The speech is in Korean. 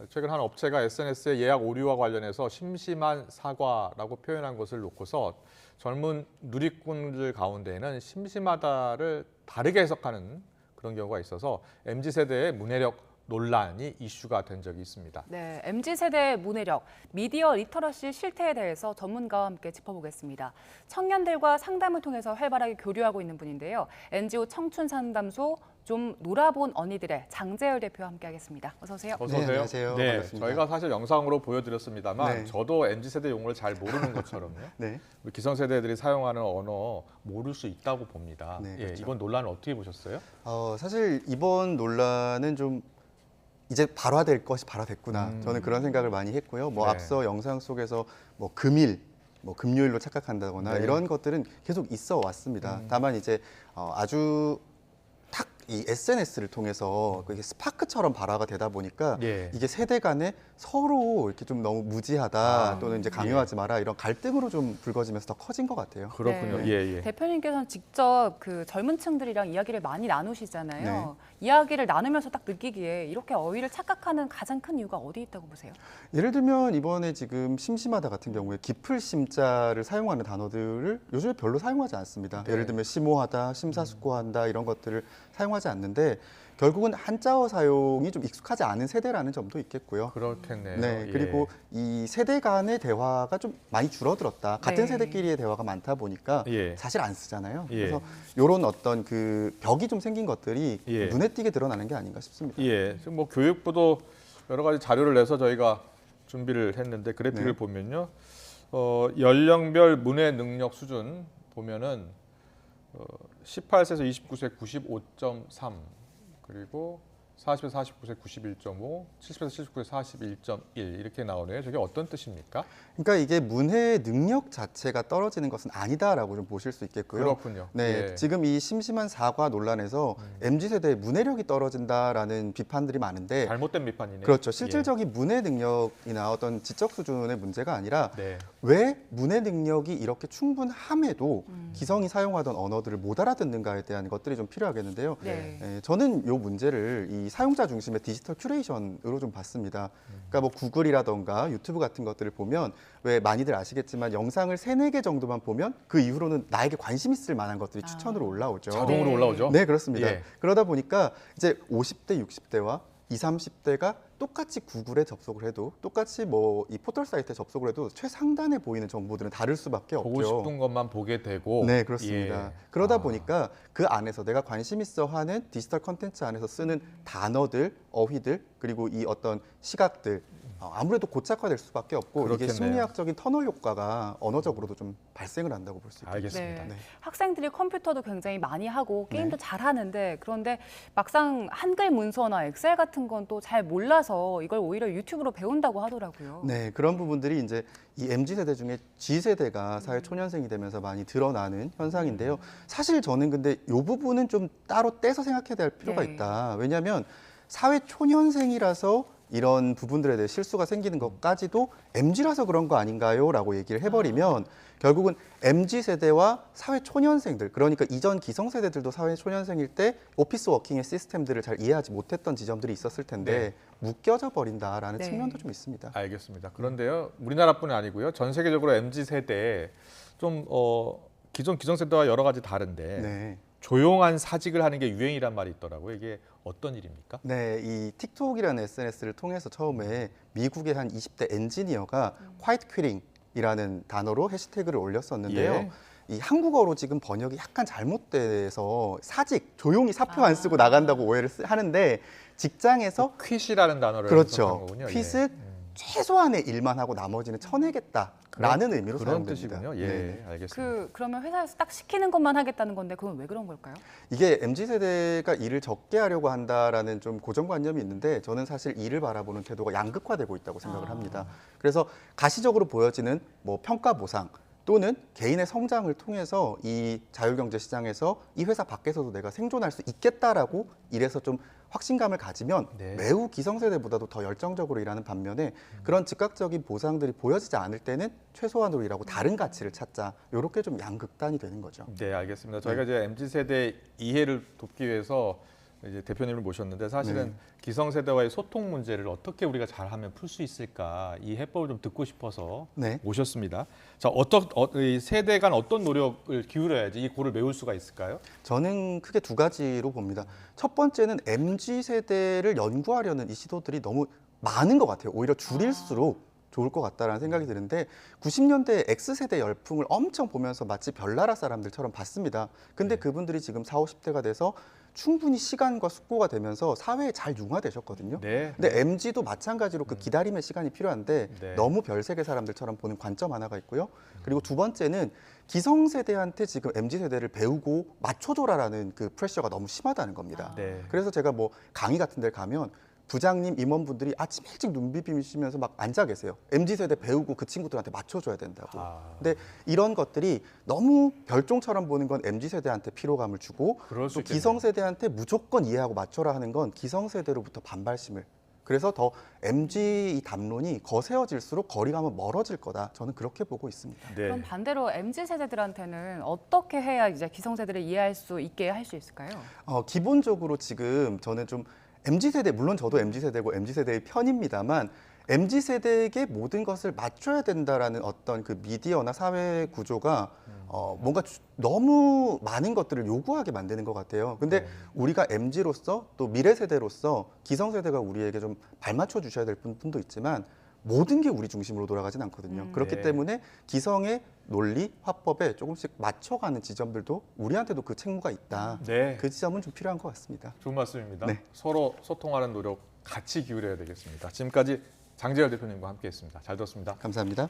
최근 한 업체가 SNS에 예약 오류와 관련해서 심심한 사과라고 표현한 것을 놓고서 젊은 누리꾼들 가운데에는 심심하다를 다르게 해석하는 그런 경우가 있어서 MZ세대의 문해력 논란이 이슈가 된 적이 있습니다. 네, MZ세대의 문해력, 미디어 리터러시 실태에 대해서 전문가와 함께 짚어보겠습니다. 청년들과 상담을 통해서 활발하게 교류하고 있는 분인데요. NGO 청춘상담소 좀 놀아본 언니들의 장재열 대표와 함께하겠습니다. 어서 오세요. 어서 네, 오세요. 안녕하세요. 네, 반갑습니다. 저희가 사실 영상으로 보여드렸습니다만 네. 저도 MZ세대 용어를 잘 모르는 것처럼요. 네. 우리 기성세대들이 사용하는 언어 모를 수 있다고 봅니다. 네, 예, 그렇죠. 이번 논란을 어떻게 보셨어요? 사실 이번 논란은 좀 이제 발화될 것이 발화됐구나. 저는 그런 생각을 많이 했고요. 뭐 네. 앞서 영상 속에서 뭐 금일, 뭐 금요일로 착각한다거나 네. 이런 것들은 계속 있어 왔습니다. 다만 이제 아주 탁 이 SNS를 통해서 그게 스파크처럼 발화가 되다 보니까 예. 이게 세대 간에 서로 이렇게 좀 너무 무지하다 또는 이제 강요하지 마라 이런 갈등으로 좀 불거지면서 더 커진 것 같아요. 그렇군요. 네. 예, 예. 대표님께서는 대표님께서는 직접 그 젊은 층들이랑 이야기를 많이 나누시잖아요. 이야기를 나누면서 딱 느끼기에 이렇게 어휘를 착각하는 가장 큰 이유가 어디 있다고 보세요? 예를 들면 이번에 지금 심심하다 같은 경우에 기풀 심자를 사용하는 단어들을 요즘에 별로 사용하지 않습니다. 네. 예를 들면 심오하다, 심사숙고한다 이런 것들을 사용하지 않는데 결국은 한자어 사용이 좀 익숙하지 않은 세대라는 점도 있겠고요. 그렇겠네요. 네, 예. 그리고 이 세대 간의 대화가 좀 많이 줄어들었다. 같은 네. 세대끼리의 대화가 많다 보니까 예. 사실 안 쓰잖아요. 예. 그래서 이런 어떤 그 벽이 좀 생긴 것들이 예. 눈에 띄게 드러나는 게 아닌가 싶습니다. 예, 지금 뭐 교육부도 여러 가지 자료를 내서 저희가 준비를 했는데 그래픽을 네. 보면요, 연령별 문해 능력 수준 보면은 18세에서 29세 95.3, 그리고 40에서 49세 91.5, 70에서 79세 41.1 이렇게 나오네요. 저게 어떤 뜻입니까? 그러니까 이게 문해의 능력 자체가 떨어지는 것은 아니다라고 좀 보실 수 있겠고요. 그렇군요. 네, 예. 지금 이 심심한 사과 논란에서 MZ 세대의 문해력이 떨어진다라는 비판들이 많은데 잘못된 비판이네요. 그렇죠. 실질적인 문해 능력이나 어떤 지적 수준의 문제가 아니라 예. 네. 왜 문해 능력이 이렇게 충분함에도 기성이 사용하던 언어들을 못 알아듣는가에 대한 것들이 좀 필요하겠는데요. 네. 저는 이 문제를 이 사용자 중심의 디지털 큐레이션으로 좀 봤습니다. 그러니까 뭐 구글이라던가 유튜브 같은 것들을 보면 왜 많이들 아시겠지만 영상을 3-4개 정도만 보면 그 이후로는 나에게 관심 있을 만한 것들이 추천으로 올라오죠. 자동으로 네. 올라오죠. 네, 그렇습니다. 예. 그러다 보니까 이제 50대, 60대와 20, 30대가 똑같이 구글에 접속을 해도 똑같이 뭐 이 포털 사이트에 접속을 해도 최상단에 보이는 정보들은 다를 수밖에 보고 없죠. 싶은 것만 보게 되고. 네, 그렇습니다. 예. 그러다 아. 보니까 그 안에서 내가 관심 있어 하는 디지털 컨텐츠 안에서 쓰는 단어들, 어휘들, 그리고 이 어떤 시각들 아무래도 고착화될 수밖에 없고 이게 그렇겠네요. 심리학적인 터널 효과가 언어적으로도 좀 발생을 한다고 볼 수 있겠습니다. 알겠습니다. 네. 네. 학생들이 컴퓨터도 굉장히 많이 하고 게임도 네. 잘하는데 그런데 막상 한글 문서나 엑셀 같은 건 또 잘 몰라서 이걸 오히려 유튜브로 배운다고 하더라고요. 네, 그런 부분들이 이제 이 MZ 세대 중에 G 세대가 사회 초년생이 되면서 많이 드러나는 현상인데요. 사실 저는 근데 이 부분은 좀 따로 떼서 생각해야 될 필요가 네. 있다. 왜냐하면 사회 초년생이라서 이런 부분들에 대해 실수가 생기는 것까지도 MZ라서 그런 거 아닌가요? 라고 얘기를 해버리면 결국은 MZ 세대와 사회 초년생들, 그러니까 이전 기성세대들도 사회 초년생일 때 오피스 워킹의 시스템들을 잘 이해하지 못했던 지점들이 있었을 텐데 묶여져 버린다라는 네. 측면도 좀 있습니다. 알겠습니다. 그런데요, 우리나라뿐이 아니고요, 전 세계적으로 MZ 세대 좀 기존 기성세대와 여러 가지 다른데 네. 조용한 사직을 하는 게 유행이란 말이 있더라고요. 이게 어떤 일입니까? 네, 이 틱톡이라는 SNS를 통해서 처음에 미국의 한 20대 엔지니어가 quiet quitting이라는 단어로 해시태그를 올렸었는데요. 예. 이 한국어로 지금 번역이 약간 잘못돼서 사직, 조용히 사표 안 쓰고 나간다고 오해를 하는데 직장에서 퀴시라는 단어를 해석한 그렇죠. 거군요. 퀴즈 최소한의 일만 하고 나머지는 쳐내겠다라는 의미로 그런 사용됩니다. 뜻이군요. 예, 네. 알겠습니다. 그러면 회사에서 딱 시키는 것만 하겠다는 건데 그건 왜 그런 걸까요? 이게 MZ 세대가 일을 적게 하려고 한다라는 좀 고정관념이 있는데 저는 사실 일을 바라보는 태도가 양극화되고 있다고 생각을 합니다. 그래서 가시적으로 보여지는 뭐 평가 보상 또는 개인의 성장을 통해서 이 자유경제 시장에서 이 회사 밖에서도 내가 생존할 수 있겠다라고 일에서 좀 확신감을 가지면 네. 매우 기성세대보다도 더 열정적으로 일하는 반면에 그런 즉각적인 보상들이 보여지지 않을 때는 최소한으로 일하고 다른 가치를 찾자 이렇게 좀 양극단이 되는 거죠. 네, 알겠습니다. 저희가 이제 MZ 세대 이해를 돕기 위해서 이제 대표님을 모셨는데 사실은 기성세대와의 소통 문제를 어떻게 우리가 잘하면 풀 수 있을까 이 해법을 좀 듣고 싶어서 네. 모셨습니다. 자, 이 세대 간 어떤 노력을 기울여야지 이 고를 메울 수가 있을까요? 저는 크게 두 가지로 봅니다. 첫 번째는 MZ 세대를 연구하려는 이 시도들이 너무 많은 것 같아요. 오히려 줄일수록 좋을 것 같다라는 생각이 드는데 90년대 X세대 열풍을 엄청 보면서 마치 별나라 사람들처럼 봤습니다. 근데 그분들이 지금 40, 50대가 돼서 충분히 시간과 숙고가 되면서 사회에 잘 융화되셨거든요. 네. 근데 MZ도 마찬가지로 그 기다림의 시간이 필요한데 네. 너무 별세계 사람들처럼 보는 관점 하나가 있고요. 그리고 두 번째는 기성세대한테 지금 MZ세대를 배우고 맞춰줘라라는 그 프레셔가 너무 심하다는 겁니다. 네. 그래서 제가 뭐 강의 같은 데 가면 부장님, 임원분들이 아침 일찍 눈 비비시면서 막 앉아 계세요. MZ세대 배우고 그 친구들한테 맞춰줘야 된다고. 근데 이런 것들이 너무 별종처럼 보는 건 MZ세대한테 피로감을 주고 그럴 수 또 있겠네요. 기성세대한테 무조건 이해하고 맞춰라 하는 건 기성세대로부터 반발심을. 그래서 더 MZ 이 담론이 거세어질수록 거리감은 멀어질 거다. 저는 그렇게 보고 있습니다. 네. 그럼 반대로 MZ 세대들한테는 어떻게 해야 이제 기성세대를 이해할 수 있게 할 수 있을까요? 기본적으로 지금 저는 좀 MZ세대, 물론 저도 MZ세대고 MZ세대의 편입니다만 MZ세대에게 모든 것을 맞춰야 된다라는 어떤 그 미디어나 사회 구조가 뭔가 너무 많은 것들을 요구하게 만드는 것 같아요. 근데 우리가 MZ로서 또 미래 세대로서 기성세대가 우리에게 좀 발맞춰 주셔야 될 분도 있지만 모든 게 우리 중심으로 돌아가진 않거든요. 그렇기 네. 때문에 기성의 논리, 화법에 조금씩 맞춰가는 지점들도 우리한테도 그 책무가 있다. 네. 그 지점은 좀 필요한 것 같습니다. 좋은 말씀입니다. 네. 서로 소통하는 노력 같이 기울여야 되겠습니다. 지금까지 장재열 대표님과 함께했습니다. 잘 들었습니다. 감사합니다.